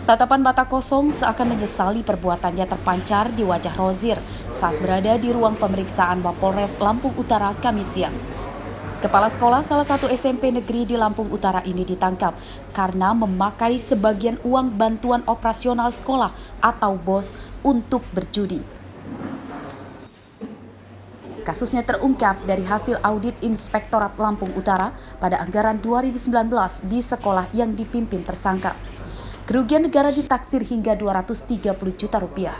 Tatapan mata kosong seakan menyesali perbuatannya terpancar di wajah Rozir saat berada di ruang pemeriksaan Mapolres Lampung Utara Kamis siang. Kepala sekolah salah satu SMP negeri di Lampung Utara ini ditangkap karena memakai sebagian uang bantuan operasional sekolah atau BOS untuk berjudi. Kasusnya terungkap dari hasil audit Inspektorat Lampung Utara pada anggaran 2019 di sekolah yang dipimpin tersangka. Kerugian negara ditaksir hingga 230 juta rupiah.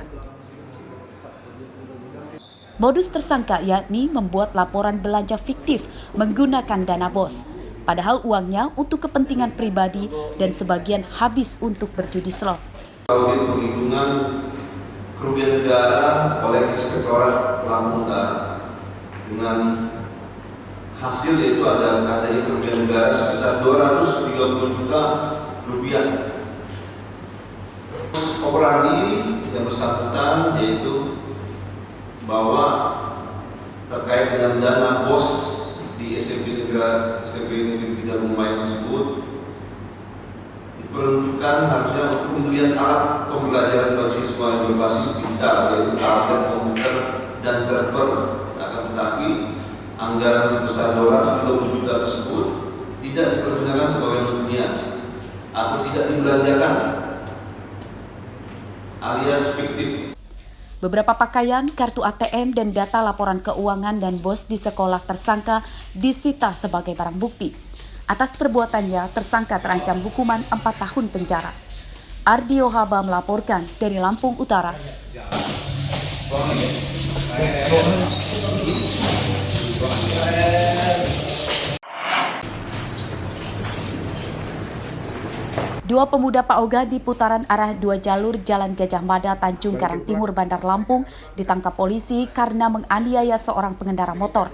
Modus tersangka yakni membuat laporan belanja fiktif menggunakan dana BOS, padahal uangnya untuk kepentingan pribadi dan sebagian habis untuk berjudi slot. Audit penghitungan kerugian negara oleh Inspektorat Lampung Utara dengan hasil yaitu adanya kerugian negara sebesar 230 juta rupiah. Operandi yang bersangkutan yaitu bahwa terkait dengan dana BOS di SMP Negeri 3 Mumbai tersebut diperuntukkan harusnya untuk pembelian alat pembelajaran bagi siswa yang berbasis digital yaitu tablet, komputer, dan server. Akan tetapi anggaran sebesar 220 juta tersebut tidak dipergunakan sebagai mestinya atau tidak dibelanjakan alias fiktif. Beberapa pakaian, kartu ATM, dan data laporan keuangan dan BOS di sekolah tersangka disita sebagai barang bukti. Atas perbuatannya, tersangka terancam hukuman 4 tahun penjara. Ardio Haba melaporkan dari Lampung Utara. Dua pemuda Paoga di putaran arah 2 jalur Jalan Gajah Mada, Tanjung Karang Timur, Bandar Lampung ditangkap polisi karena menganiaya seorang pengendara motor.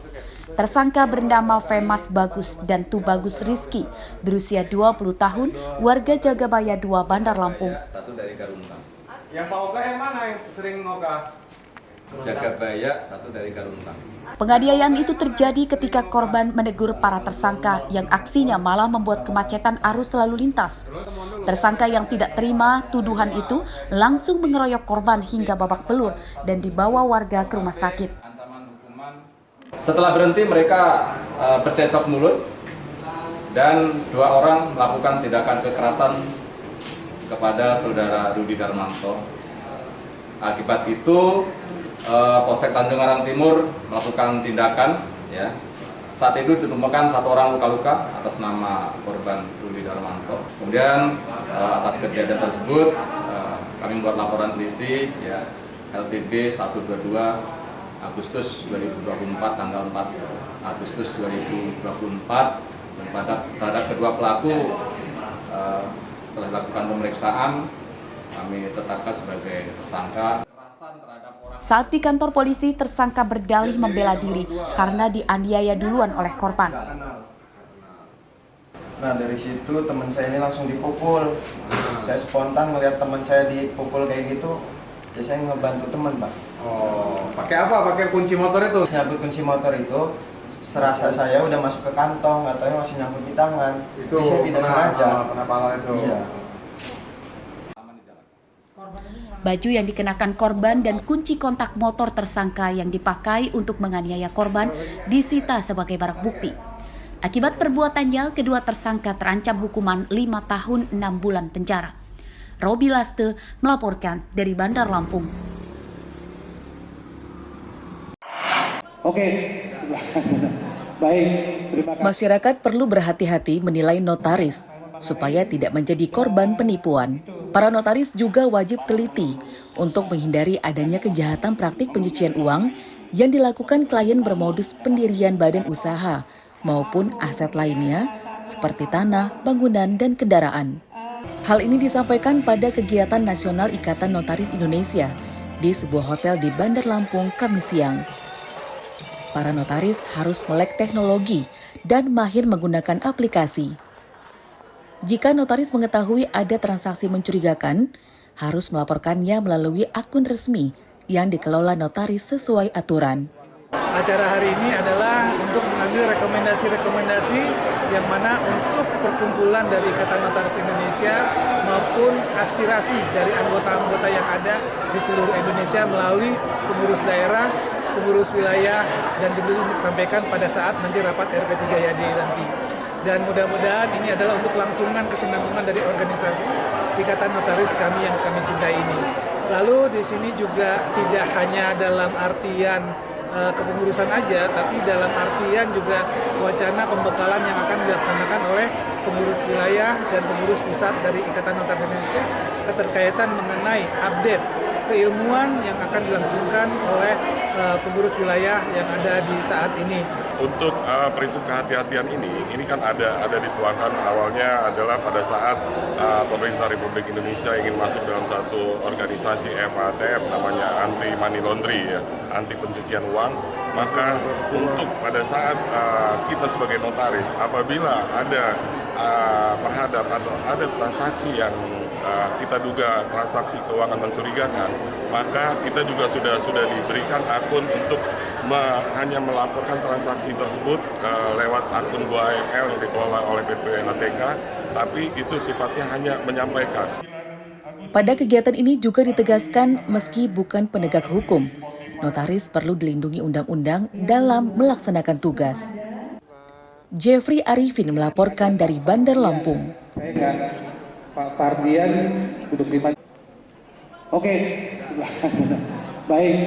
Tersangka bernama Femas Bagus dan Tubagus Rizky, berusia 20 tahun, warga Jagabaya 2, Bandar Lampung. Satu dari Garuntang. Yang Paoga yang mana yang sering ngoga? Jagabaya, satu dari Garuntang. Penganiayaan itu terjadi ketika korban menegur para tersangka yang aksinya malah membuat kemacetan arus lalu lintas. Tersangka yang tidak terima tuduhan itu langsung mengeroyok korban hingga babak belur dan dibawa warga ke rumah sakit. Setelah berhenti mereka bercecok mulut dan 2 orang melakukan tindakan kekerasan kepada saudara Rudi Darmanto. Akibat itu Polsek Tanjung Karang Timur melakukan tindakan, ya. Saat itu ditemukan 1 orang luka-luka atas nama korban Rudi Darmanto. Kemudian atas kejadian tersebut kami membuat laporan polisi, ya, LTB 122 Agustus 2024 tanggal 4 Agustus 2024 dan terhadap kedua pelaku setelah dilakukan pemeriksaan kami tetapkan sebagai tersangka. Saat di kantor polisi, tersangka berdalih membela diri karena dianiaya duluan oleh korban. Nah, dari situ teman saya ini langsung dipukul. Saya spontan melihat teman saya dipukul kayak gitu, ya saya ngebantu teman, Pak. Oh, pakai apa? Pakai kunci motor itu? Nyabut kunci motor itu, serasa saya udah masuk ke kantong, katanya masih nyangkut di tangan. Itu jadi saya tidak sengaja. Kenapa itu? Iya. Baju yang dikenakan korban dan kunci kontak motor tersangka yang dipakai untuk menganiaya korban disita sebagai barang bukti. Akibat perbuatannya, kedua tersangka terancam hukuman 5 tahun 6 bulan penjara. Robi Laste melaporkan dari Bandar Lampung. Oke, baik. Terima kasih. Masyarakat perlu berhati-hati menilai notaris supaya tidak menjadi korban penipuan. Para notaris juga wajib teliti untuk menghindari adanya kejahatan praktik pencucian uang yang dilakukan klien bermodus pendirian badan usaha maupun aset lainnya seperti tanah, bangunan, dan kendaraan. Hal ini disampaikan pada kegiatan Nasional Ikatan Notaris Indonesia di sebuah hotel di Bandar Lampung Kamis siang. Para notaris harus melek teknologi dan mahir menggunakan aplikasi. Jika notaris mengetahui ada transaksi mencurigakan, harus melaporkannya melalui akun resmi yang dikelola notaris sesuai aturan. Acara hari ini adalah untuk mengambil rekomendasi-rekomendasi yang mana untuk perkumpulan dari Ikatan Notaris Indonesia maupun aspirasi dari anggota-anggota yang ada di seluruh Indonesia melalui pengurus daerah, pengurus wilayah, dan tentu untuk sampaikan pada saat nanti rapat RP3YD nanti. Dan mudah-mudahan ini adalah untuk kelangsungan kesinambungan dari organisasi Ikatan Notaris kami yang kami cintai ini. Lalu di sini juga tidak hanya dalam artian kepengurusan aja, tapi dalam artian juga wacana pembekalan yang akan dilaksanakan oleh pengurus wilayah dan pengurus pusat dari Ikatan Notaris Indonesia keterkaitan mengenai update keilmuan yang akan dilangsungkan oleh pengurus wilayah yang ada di saat ini. Untuk prinsip kehati-hatian ini kan ada dituangkan awalnya adalah pada saat pemerintah Republik Indonesia ingin masuk dalam satu organisasi FATF namanya anti money laundry ya, anti pencucian uang. Maka untuk pada saat kita sebagai notaris apabila ada terhadap atau ada transaksi yang kita duga transaksi keuangan mencurigakan, maka kita juga sudah diberikan akun untuk hanya melaporkan transaksi tersebut lewat akun Gua AML yang dikelola oleh PPATK, tapi itu sifatnya hanya menyampaikan. Pada kegiatan ini juga ditegaskan meski bukan penegak hukum, notaris perlu dilindungi undang-undang dalam melaksanakan tugas. Jeffrey Arifin melaporkan dari Bandar Lampung. Saya nggak, Pak Fardian duduk di. Oke, baik.